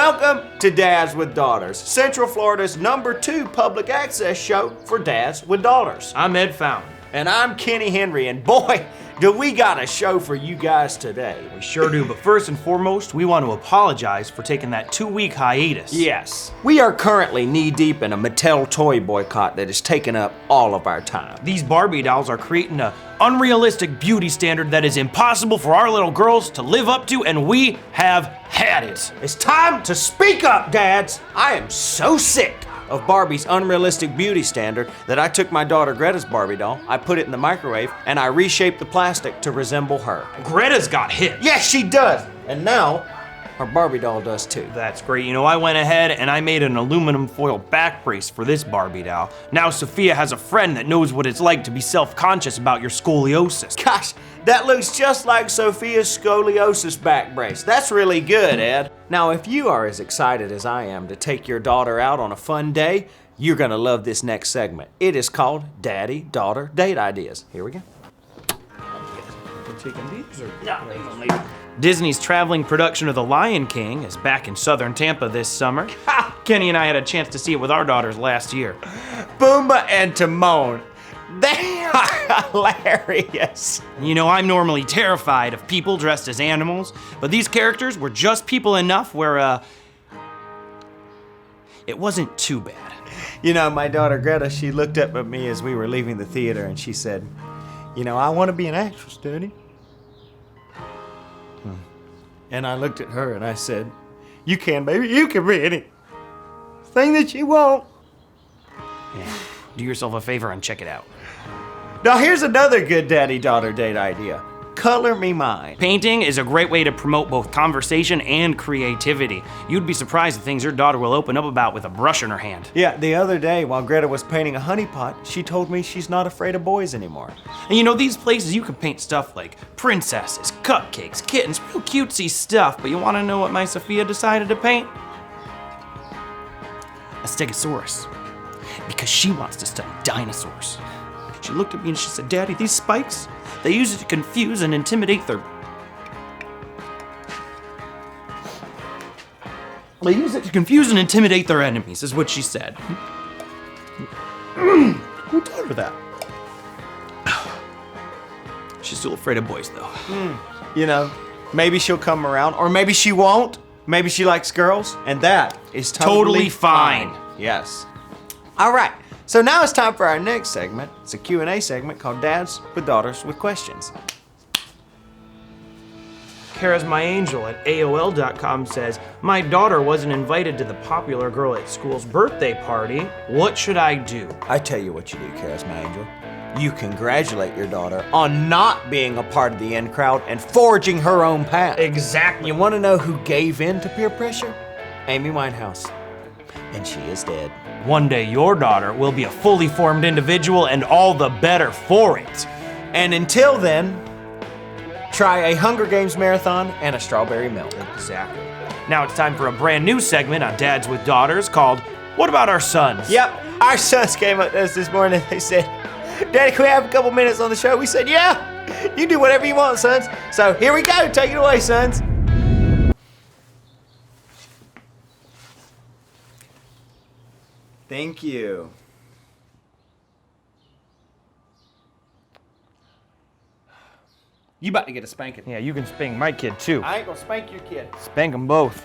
Welcome to Dads with Daughters, Central Florida's #2 public access show for dads with daughters. I'm Ed Fountain. And I'm Kenny Henry, and boy, do we got a show for you guys today. We sure do, but first and foremost, we want to apologize for taking that 2-week hiatus. Yes, we are currently knee-deep in a Mattel toy boycott that has taken up all of our time. These Barbie dolls are creating an unrealistic beauty standard that is impossible for our little girls to live up to, and we have had it. It's time to speak up, dads. I am so sick of Barbie's unrealistic beauty standard that I took my daughter Greta's Barbie doll, I put it in the microwave, and I reshaped the plastic to resemble her. Greta's got hit. Yes, she does. And now, her Barbie doll does too. That's great. You know, I went ahead and I made an aluminum foil back brace for this Barbie doll. Now Sophia has a friend that knows what it's like to be self-conscious about your scoliosis. Gosh, that looks just like Sophia's scoliosis back brace. That's really good, Ed. Now, if you are as excited as I am to take your daughter out on a fun day, you're gonna love this next segment. It is called Daddy-Daughter Date Ideas. Here we go. Disney's traveling production of The Lion King is back in southern Tampa this summer. Kenny and I had a chance to see it with our daughters last year. Pumbaa and Timon. They are hilarious. You know, I'm normally terrified of people dressed as animals, but these characters were just people enough where, it wasn't too bad. You know, my daughter Greta, she looked up at me as we were leaving the theater and she said, "You know, I want to be an actress, Daddy." And I looked at her and I said, "You can, baby. You can be anything that you want." Yeah. Do yourself a favor and check it out. Now here's another good daddy-daughter date idea. Color me mine. Painting is a great way to promote both conversation and creativity. You'd be surprised the things your daughter will open up about with a brush in her hand. Yeah, the other day while Greta was painting a honeypot, she told me she's not afraid of boys anymore. And you know, these places you can paint stuff like princesses, cupcakes, kittens, real cutesy stuff, but you wanna know what my Sophia decided to paint? A Stegosaurus. Because she wants to study dinosaurs. She looked at me and she said, "Daddy, these spikes, they use it to confuse and intimidate their... They use it to confuse and intimidate their enemies," is what she said. Who taught her that? She's still afraid of boys, though. You know, maybe she'll come around, or maybe she won't. Maybe she likes girls, and that is totally fine. Yes. All right, so now it's time for our next segment. It's a Q&A segment called Dads with Daughters with Questions. Kara's My Angel at AOL.com says, "My daughter wasn't invited to the popular girl at school's birthday party. What should I do?" I tell you what you do, Kara's My Angel. You congratulate your daughter on not being a part of the in crowd and forging her own path. Exactly. You want to know who gave in to peer pressure? Amy Winehouse. And she is dead. One day your daughter will be a fully formed individual and all the better for it. And until then, try a Hunger Games marathon and a strawberry milk. Exactly. Now it's time for a brand new segment on Dads with Daughters called What About Our Sons? Yep, our sons came up to us this morning and they said, "Daddy, can we have a couple minutes on the show?" We said, "Yeah, you do whatever you want, sons." So here we go, take it away, sons. Thank you. You about to get a spanking. Yeah, you can spank my kid too. I ain't gonna spank your kid. Spank them both.